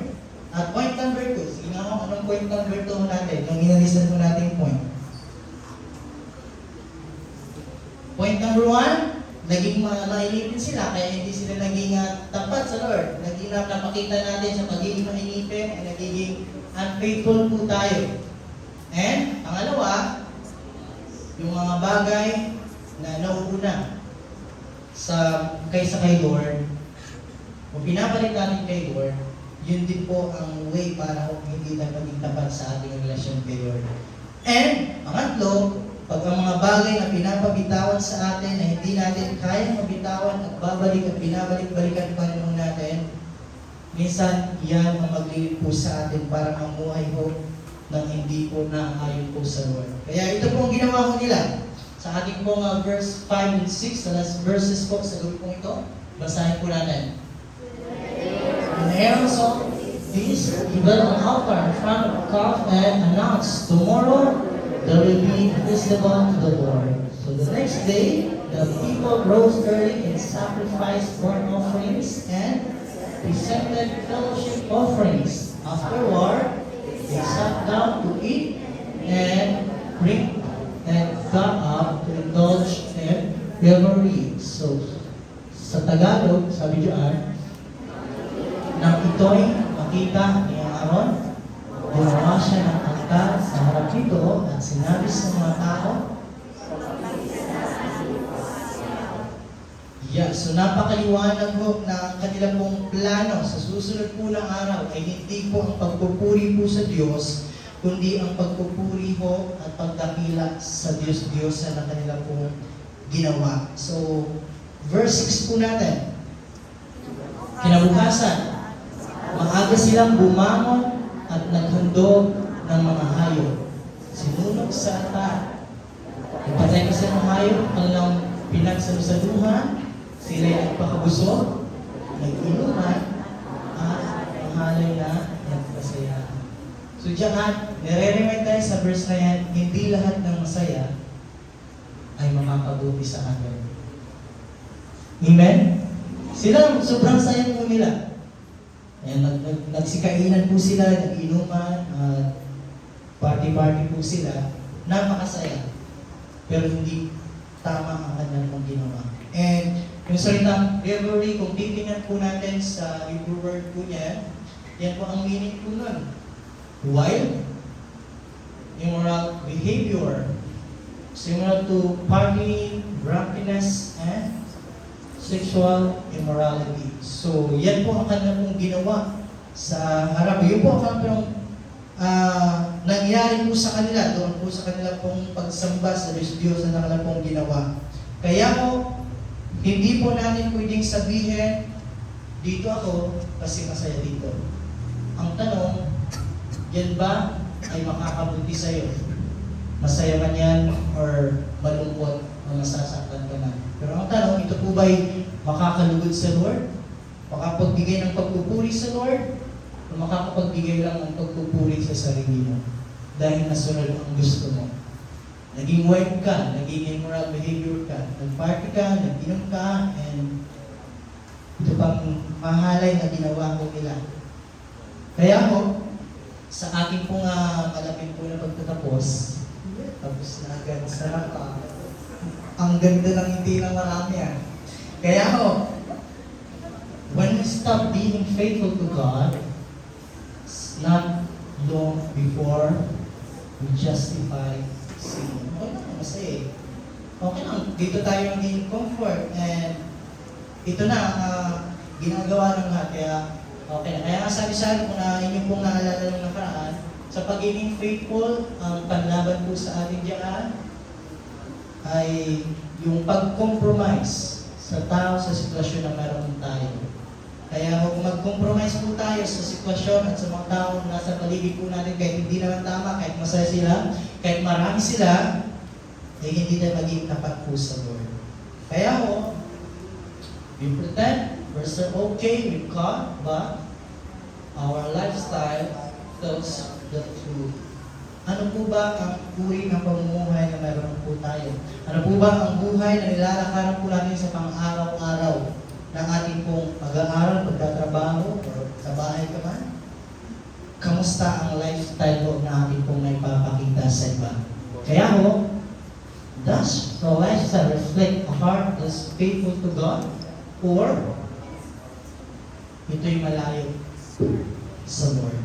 At point number 2, sige nga ako, anong point number 2 natin? Yung inalisan mo natin point. Point number 1, naging mainipit sila, kaya hindi sila naging tapat sa Lord. Naging napakita natin sa pagiging mainipit, ay nagiging unfaithful po tayo. And, pangalawa, yung mga bagay na nauuna kaysa kay Lord, kung pinabalik natin kay Lord, yun din po ang way para hindi tayo maging tapat sa ating relasyon kay Lord. And, pangatlo, pag ang mga bagay na pinapabitawan sa atin na hindi natin kayang mabitawan at babalik at binabalik-balikan pa rin natin, minsan yan ang maglilid po sa atin para mamuhay po nang hindi po naayon po sa Lord. Kaya ito po ang ginawa ko nila. Sa ating pong verse 5 and 6, sa last verses po sa gabi pong ito, basahin po natin. And Aaron saw this, he built an altar in front of the calf and announced, tomorrow there will be a festival to the Lord. So the next day, the people rose early and sacrificed burnt offerings and presented fellowship offerings. Afterward, they sat down to eat and drink and got up to indulge in revelry. So, sa Tagalog, sabi diyan, nang ito'y makita ni Aaron, gumawa siya ng altar sa harap nito at sinabi sa mga tao, so napakaliwanag po na ang kanila pong plano sa susunod po ng araw ay hindi po ang pagpupuri po sa Diyos, kundi ang pagpupuri po at pagdakila sa Diyos na kanila pong ginawa. So, verse 6 po natin. Kinabukasan, maaga silang bumangon at naghandog ng mga hayop. Sinunog sa altar. Ipatay kasi ng hayop, kanilang pinagsalusaluhan, sila'y nagpakabusog, nag-inuman, at mahalay na nagpasayahan. So diyan, nire-remind tayo sa verse na yan, hindi lahat ng masaya ay makakabuti sa atin. Amen? Sila, sobrang saya po nila. Ayan, nagsikainan po sila, nag-inuman, party-party po sila, napakasaya. Pero hindi tama ang kanilang mong ginawa. And yung salitang revelry, kung titingnan po natin sa Hebrew word po niya, yan po ang meaning po nun. Wild, immoral behavior, similar to partying, drunkenness, and sexual immorality. So, yan po ang kanilang pong ginawa sa harap. Yun po ang kanilang nangyari po sa kanila, doon po sa kanila pong pagsamba sa Diyos na kanilang pong ginawa. Kaya po, hindi po natin pwedeng sabihin, dito ako kasi masaya dito. Ang tanong, yan ba ay makakabuti sa'yo? Masaya man yan or malungkot o masasaktan ka na. Pero ang tanong, ito po ba'y makakalugod sa Lord? Makapagbigay ng pagpupuri sa Lord? O makakapagbigay lang ng pagpupuri sa sarili mo? Dahil nasunod ang gusto mo. Naging wild ka, naging immoral behavior ka, nag-party ka, nag-inom ka, and ito pang mahalay na ginawa ko nila. Kaya po, sa aking pong malapit po na pagtatapos, tapos na agad sa raka, ang ganda ng hindi ng marami yan. Kaya po, when we stop being faithful to God, it's not long before we justify sin. Okay lang, masaya. Okay lang, dito tayo maging comfort and ito na ginagawa ng lahat. Kaya okay na. Kaya nga sabi kung na inyong pong naalala ng nakaraan, sa pagiging faithful, ang panlaban po sa atin diyan ay yung pag-compromise sa tao sa sitwasyon na meron tayo. Kaya kung mag-compromise po tayo sa sitwasyon at sa mga tao na nasa paligid po natin, kahit hindi naman tama, kahit masaya sila, kahit marami sila, ay hindi tayo maging tapat po sa Lord. Kaya ho, we pretend we're so okay with God, but our lifestyle tells the truth. Ano po ba ang uri ng pamumuhay na meron po tayo? Ano po ba ang buhay na nilalakaran po natin sa pang-araw-araw ng ating pong pag-aaral, pagtatrabaho, o sa bahay ka man? Kamusta ang lifestyle po na ating pong naipapakita sa iba? Kaya ho, does the lifestyle reflect a heart that's faithful to God? Or ito'y malayo sa Lord?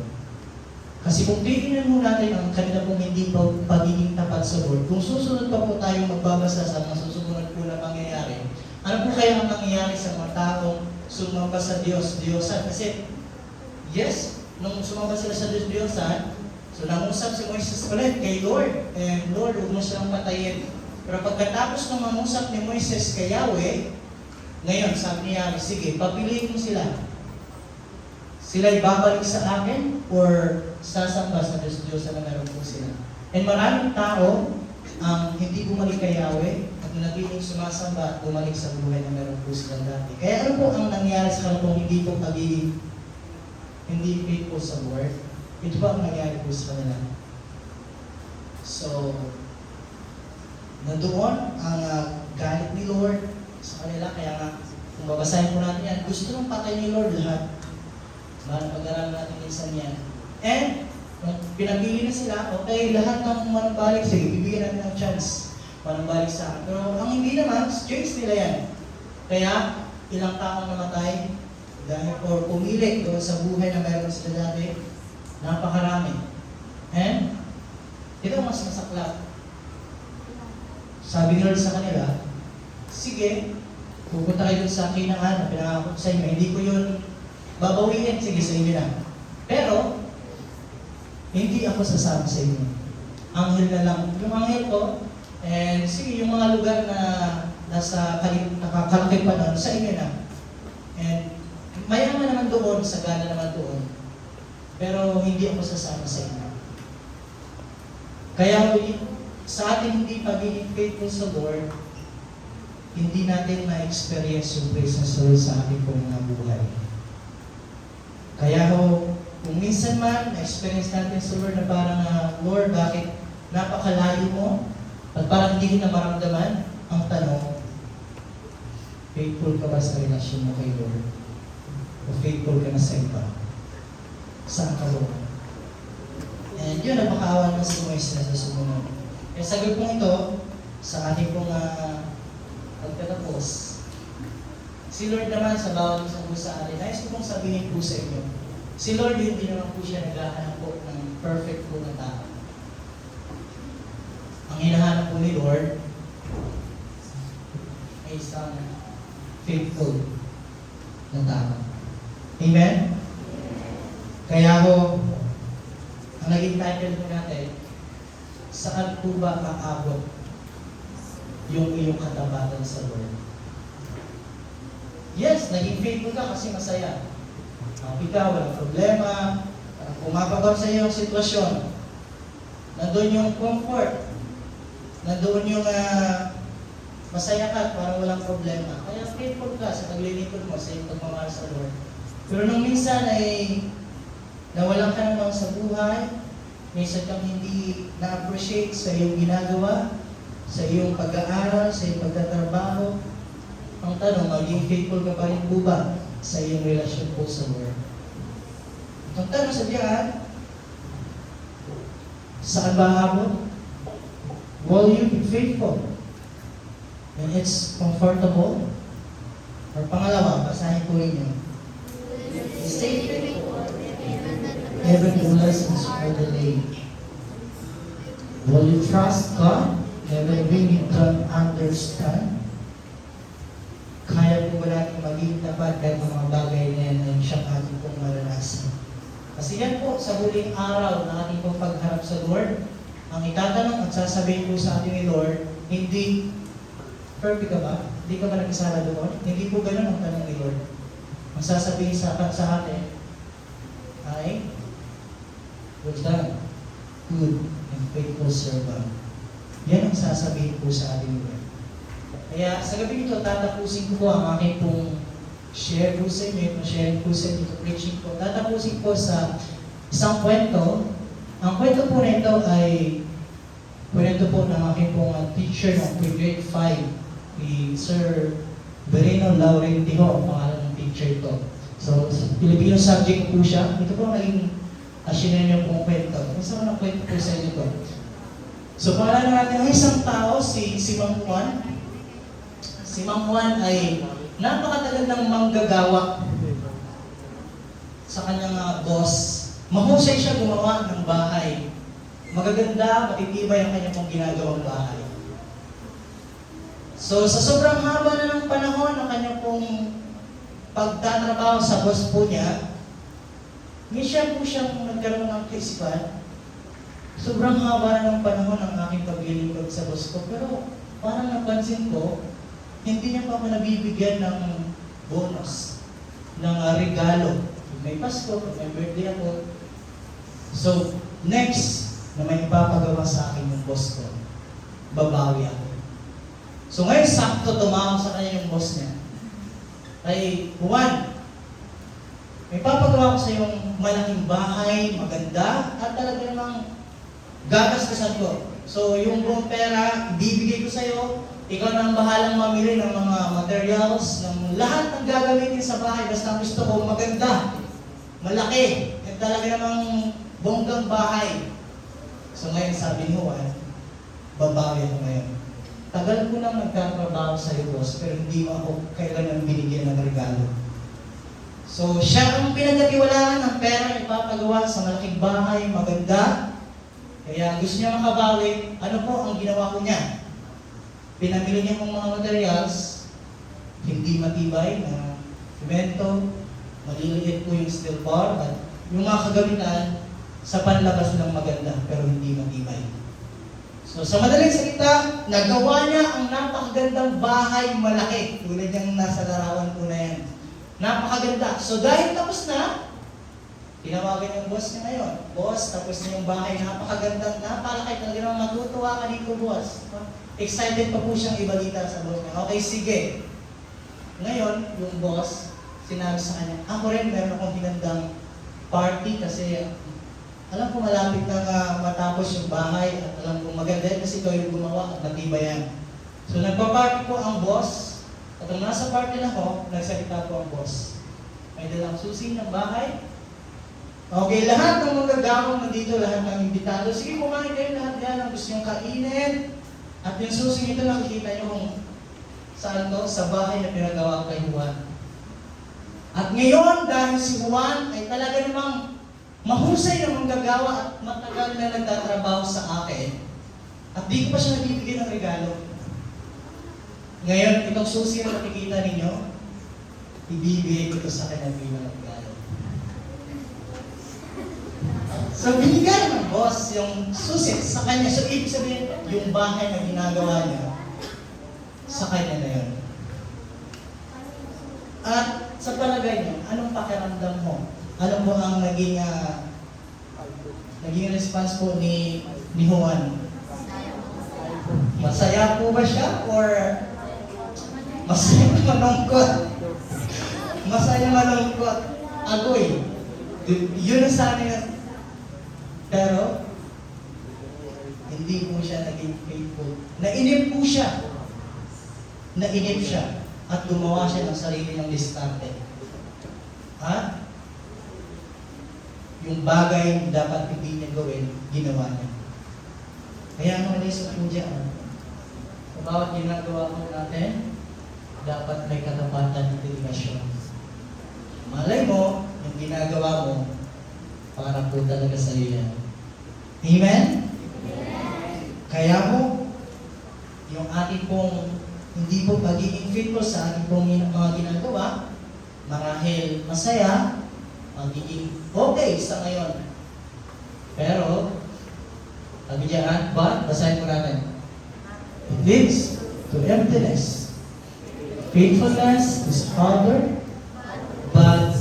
Kasi kung titignan mo natin ang kanila pong hindi pa pagiging tapat sa Lord, kung susunod pa po tayong magbabasa sa mga susunod po na pangyayari, ano po kaya ang nangyayari sa mga taong sumamba sa Diyosan? Kasi, yes, nung sumamba sila sa Diyosan, so nangusap si Moises ulit kay Lord, and Lord, huwag mo silang patayin. Pero pagkatapos ng mangusap ni Moises kay Yahweh, ngayon, sabi ni Yahweh, sige, papiliin mo sila. Sila'y babalik sa akin or sasamba sa Diyos na meron po sila. And maraming tao ang hindi bumalik kay Yahweh at naging sumasamba at bumalik sa buhay na meron po sila dati. Kaya ano po ang nangyari sa kanila kung hindi po pagiging hindi faithful sa Lord? Ito po ang nangyari po sa kanila. So, nandoon ang galit ni Lord sa kanila. Kaya nga, kung babasahin po natin yan, gusto nang patay ni Lord lahat. Pag-aralan natin minsan yan. And, kung pinabili na sila, okay, lahat ng manambalik, sige, bibigyan natin ng chance manambalik sa akin. Pero ang hindi naman, choice nila yan. Kaya, ilang taong namatay, dahil or pumili doon sa buhay na meron sila dati, napakarami. And, ito ang mas masaklap. Sabi ni Lord sa kanila, sige, pupunta kayo sa Kinaan na pinangako sa inyo, hindi ko yun babawiin, sige sa inyo na. Pero, hindi ako sasama sa inyo. Anghel na lang. Yung anghel ko, and sige, yung mga lugar na nasa nakakalakip pa doon, sa inyo na. And mayaman naman doon, sagana naman doon. Pero hindi ako sasama sa inyo. Kaya sa ating hindi pagiging faithful sa Lord, hindi natin ma-experience yung presence ng Lord sa ating pong mga buhay. Kaya kung minsan man, na-experience natin sa Lord na parang, Lord, bakit napakalayo mo? At parang hindi kita maramdaman? Ang tanong, faithful ka ba sa relasyon mo kay Lord? O faithful ka na sa iba? Saan ka Lord? And yun, napakaawan ng si Moises na sumunod. Kaya sagot pong ito, sa ating pong pagkatapos, si Lord naman sa bawat isang po sa atin, nais ko pong sabihin po sa inyo, si Lord hindi naman po siya naghahanap po ng perfect po na tao. Ang hinahanap po ni Lord ay isang faithful na tao. Amen? Kaya ang naging title po natin, saan po ba aabot yung iyong katapatan sa Lord? Yes, naging faithful ka kasi masaya. Ikaw, walang problema. Pumapabaw sa iyo ang sitwasyon. Nandun yung comfort. Nandun yung masaya ka at parang walang problema. Kaya faithful ka sa paglilingkod mo sa iyong pagmamahal sa Lord. Pero nung minsan ay nawalan ka naman sa buhay, minsan kang hindi na-appreciate sa iyong ginagawa, sa iyong pag-aaral, sa iyong pagtatrabaho, ang tanong, maging faithful ka pa rin po ba sa iyong relasyon po sa Lord? Ang tanong sa diyan, saan ba abot? Will you be faithful? When it's comfortable? Or pangalawa, basahin po ninyo. Stay faithful. Even the lessons for the day. Will you trust God? Even when you don't understand? Kaya po ba natin maging tapat kahit ang mga bagay na yan ay siyang ating pong maranasan? Kasi yan po, sa huling araw na ating pong pagharap sa Lord, ang itatanong at sasabihin po sa ating ni Lord, hindi, perfect ka ba? Hindi ka ba nag-isala doon? Hindi po ganun ang tanong ni Lord. Ang sasabihin sa atin ay, well done, good and faithful servant. Yan ang sasabihin po sa ating ni Lord. Kaya sa gabi ito, tatapusin ko ang aking pong share po sa inyo, sharing po sa inyo, preaching po. Tatapusin ko sa isang kwento. Ang kwento po na ito ay kwento po ng aking pong teacher ng grade 5, ni Sir Berino Laurentijo, ang pangalan ng teacher ito. So, Filipino subject po siya. Ito po naging asyinan niyo pong kwento. Isa ko ng kwento po sa inyo ito. So, pangalan natin ang isang tao, si Mang Juan. Si Mang Juan ay napakatagal ng manggagawa sa kanyang boss Mahusay siya gumawa ng bahay. Magaganda, matitibay ang kanya pong ginagawang bahay. So, sa sobrang haba na ng panahon ng kanya pong pagtatrabaho sa boss po niya, minsan po siyang nagkaroon ng kaisipan, sobrang haba na ng panahon ng aking paglilingkod sa boss ko, pero parang napansin ko, hindi niya pa ako nabibigyan ng bonus, ng regalo. Pag may Pasko, pag may birthday ako. So, next na may ipapagawa sa akin yung boss ko, babawi ako. So ngayon, sakto tumawag sa kanya yung boss niya. Ay, Juan, may papagawa ko sa yung malaking bahay, maganda, at talaga namang gagastasan ko. So yung buong pera, ibibigay ko sa iyo, ikaw na ang bahalang mamili ng mga materials, ng lahat ng gagamitin sa bahay, basta gusto ko maganda, malaki, at talaga namang bonggang bahay. So ngayon sabi ni Juan, babawi ako ngayon. Tagal ko nang nagtatrabaho sa iyo, boss, pero hindi mo ako kailangan binigyan ng regalo. So, siya ang pinagkatiwalaan ng pera ipapagawa sa malaking bahay, maganda. Kaya gusto niya makabawi. Ano po ang ginawa ko niya? Pinamili niya kong mga materials, hindi matibay na semento, maliliit po yung steel bar, at yung mga kagamitan sa panlabas lang maganda, pero hindi matibay. So, sa madaling salita, nagawa niya ang napakagandang bahay malaki. Tulad niyang nasa larawan ko na yan. Napakaganda. So, dahil tapos na, tinawagan yung boss niya ngayon. Boss, tapos na yung bahay. Napakagandang, napalaki. Talaga naman matutuwa ka dito, boss. Excited pa po siyang ibalita sa boss niya. Okay, sige. Ngayon, yung boss, sinabi sa kanya, ako rin, meron akong hinandang party kasi alam ko malapit na matapos yung bahay at alam ko maganda kasi ikaw yung gumawa at matibay yan. So nagpa-party po ang boss at ang nasa party na ko, nagsalita po ang boss. May dalang susi ng bahay. Okay, lahat ng mga gagawang nandito, lahat ng imbitado, sige kumain kayo lahat yan ang gusto nyong kainin. At yung susi ito nakikita nyo kung saan to, sa bahay na pinagawa kay Juan. At ngayon, dahil si Juan ay talaga namang mahusay na manggagawa at matagal na nagtatrabaho sa akin at di ko pa siya nabibigyan ng regalo. Ngayon, itong susi na nakikita ninyo, ibibigay ko ito sa kanya bilang regalo. So, binigyan ng boss yung susi sa kanya. So, ibig sabihin, yung bahay na ginagawa niya, sa kanya na yun. At sa palagay niyo, anong pakiramdam mo? Ano po ang naging response po ni Juan? Masaya po ba siya? Or masaya malungkot? Masaya malungkot. Agoy. Yun ang sana yun. Pero, hindi po siya naging faithful. Nainip po siya. Nainip siya. At gumawa siya ng sarili ng diskarte. Ha? Yung bagay na dapat hindi niya gawin, ginawa niya. Kaya mga lesson po dyan, sa bawat ginagawa po natin, dapat may katapatan at dedikasyon. Malay mo, yung ginagawa mo, para po talaga sa iyo yan. Amen? Amen? Kaya po, yung ating pong hindi po pagiging faithful sa ating pong mga ginagawa, marahil masaya, magiging okay sa ngayon. Pero, sabi diyan, but, basahin mo natin. It leads to emptiness. Faithfulness is harder, but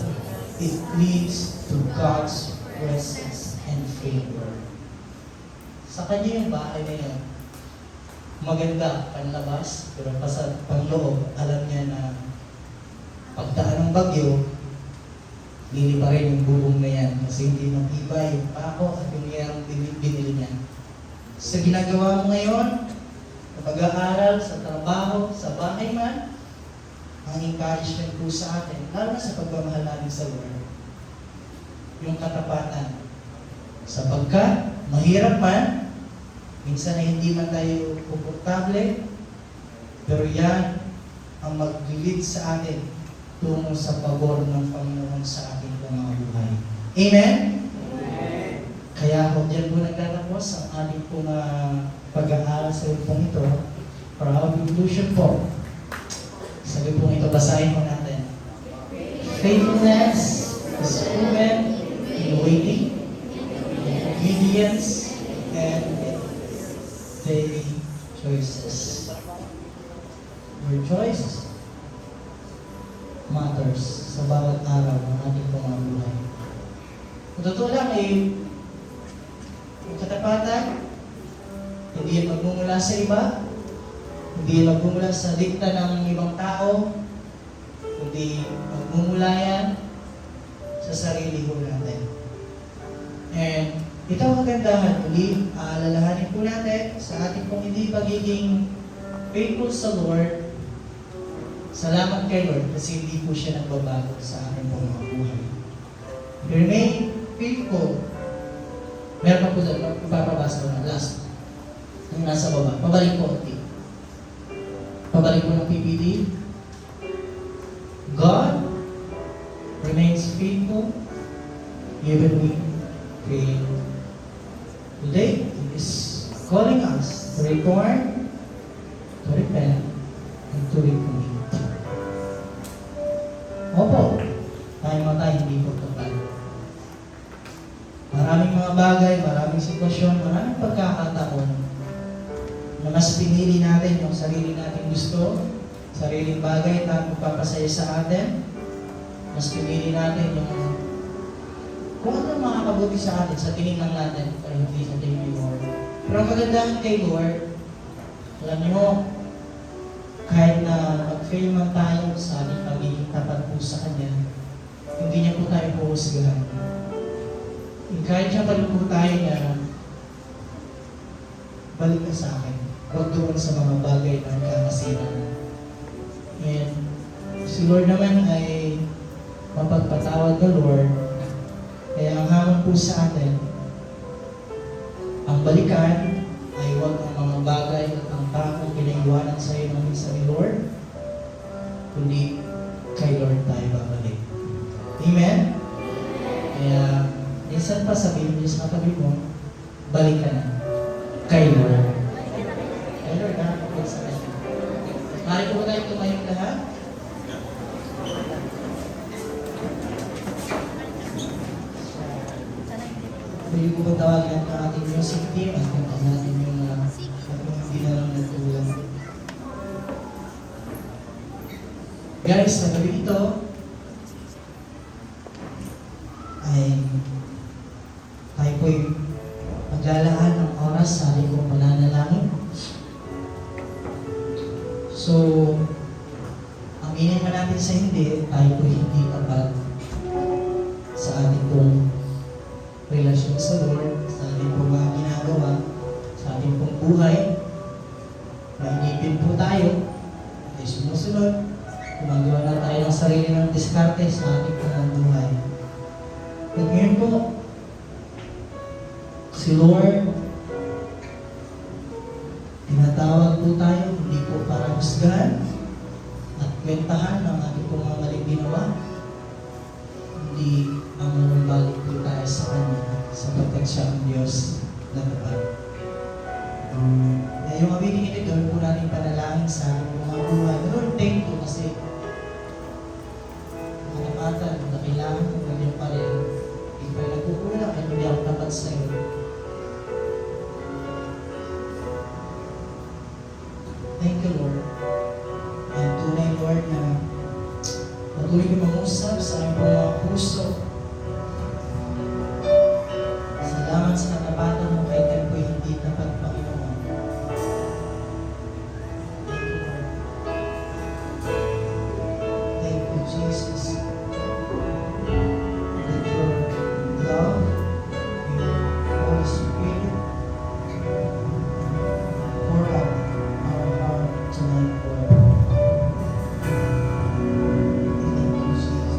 it leads to God's presence and favor. Sa kanya yung bahay na yun, maganda panlabas, pero panloob, alam niya na pagdaan ng bagyo, lilipa rin yung bubong na yan kasi hindi matibay yung pako at yung yerong binili niya. Sa ginagawa mo ngayon, sa pag-aaral, sa trabaho, sa bahay man, ang encouragement po sa atin, lalo na sa pagmamahal natin sa Lord, yung katapatan. Sapagkat, mahirap man, minsan ay hindi man tayo komportable, pero yan ang mag-lead sa atin tungo sa pabor ng Panginoon sa ating mga buhay. Amen? Diyan po nagtatapos ang ating pong pag-aaral sa pong ito. For our conclusion po, sabi pong ito, basahin po natin. Faithfulness is proven in waiting, in obedience, and in daily choices. Your choice matters sa bawat araw ng ating mga buhay. Kung totoo lang yung katapatan, hindi yan magmumula sa iba, hindi yan magmumula sa dikta ng ibang tao, kundi magmumula yan sa sarili po natin. And ito ang kagandahan, muli, aalalahanin po natin sa ating pong hindi pagiging faithful sa Lord. Salamat kay Lord kasi hindi po siya nagbabago sa ating pong mga buhay. Remain faithful. Meron pa po doon, ipapabasa ko na last. Yung nasa baba. Pabalik po. Pabalik po ng PPD. God remains faithful even we fail. Today, He is calling us to return, to repent, and to recommit. Opo, tayo hindi po total. Maraming mga bagay, maraming sitwasyon, maraming pagkakataon na mas pinili natin yung sarili nating gusto, sariling bagay na magpapasaya sa atin. Mas pinili natin yung kung ano makakabuti sa atin, sa tingin lang natin, pero hindi sa tingin ni Lord. Pero ang kagandahan kay Lord, alam niyo, kahit na mag-fail man tayo sa ating pagiging tapat po sa Kanya, hindi niya po tayo puhusgahan. Kahit siya pa rin po tayo na balik ka sa akin, huwag doon sa mga bagay na nagkakasira. And si Lord naman ay mapagpatawad na Lord. Kaya ang hamon po sa atin, ang balikan ay huwag ang mga bagay at ang takong pinaiwanan sa iyo ng isa ni Lord, kundi kay Lord tayo babalik. Amen? Kaya, minsan pa sabihin niyo sa katabi mo, balik ka na kay Lord. Kay Lord, nakakapag sa kanya. Mari po tayo tumayong lahat. Pwede po ba tawagan ang ating music team at kung natin yung hindi na lang nagtulang. Guys, sa gabi ito ay tayo po'y maglalaan ng oras sa ating pong pananalangin. So, aminin man natin sa hindi, tayo po'y hindi tapat sa ating pong relasyon sa Lord, sa ating pong mga ginagawa, sa ating pong buhay. Nainipin po tayo, ay sumusunod, gumagawa na tayo ng sarili ng diskarte sa ating pong buhay. At ngayon po, si Lord, tinatawag po tayo, hindi po para husgahan at kwentahan ng ating pong mga maling ginawa, hindi ang manumbalik po tayo sa Kanya sapagkat siya ang Diyos na tapat. Yung mabiling ito, gawin po natin panalangin sa mga buhay. Lord, thank you kasi katapatan na kailangan kong ganyan pa rin. Hindi pa nagkukulang at hindi ako tapat sa iyo. Thank you, Lord. Ang tunay, Lord, na patuloy ko mangusap sa aming mga puso. Salamat sa katapatan mo kahit yan po'y hindi tapat, Panginoon. Thank you, Lord. Thank you, Jesus. That your love, your Holy Spirit, pour out our heart tonight, Lord. Thank you, Jesus.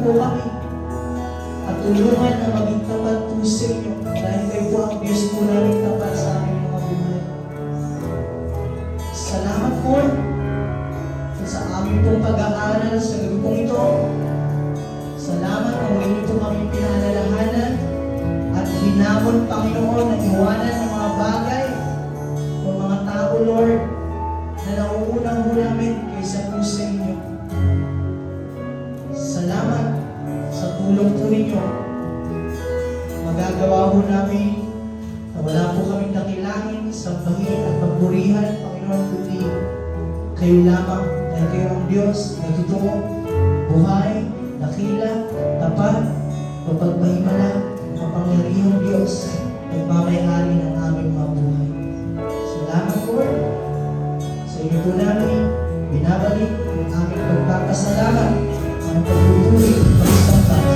po kami at tulungan na maging tapat po sa inyo dahil kayo po ang Diyos po namin tapat sa aming mga buhay. Salamat po sa aming pong pag-aaral sa gabi pong ito. Salamat na muli niyo po kami pinalalahanan at hinamon, Panginoon, na iwanan ng mga bagay o mga tao, Lord, na nauunang mo namin kaysa po sa inyo. Salamat sa tulong po ninyo. Magagawa po namin na wala po kaming dakilangin, sambahin at pagpurihan, Panginoon, kundi kayo lamang dahil kayo ang Diyos na totoo, buhay, dakila, tapat, mapagpahimala, mapangyarihang Diyos, nagmamayari ng aming mga buhay. Salamat, Lord. Sa inyo po namin, binabalik ang aming pagpapasalamat, ang pagpupuri, pagsamba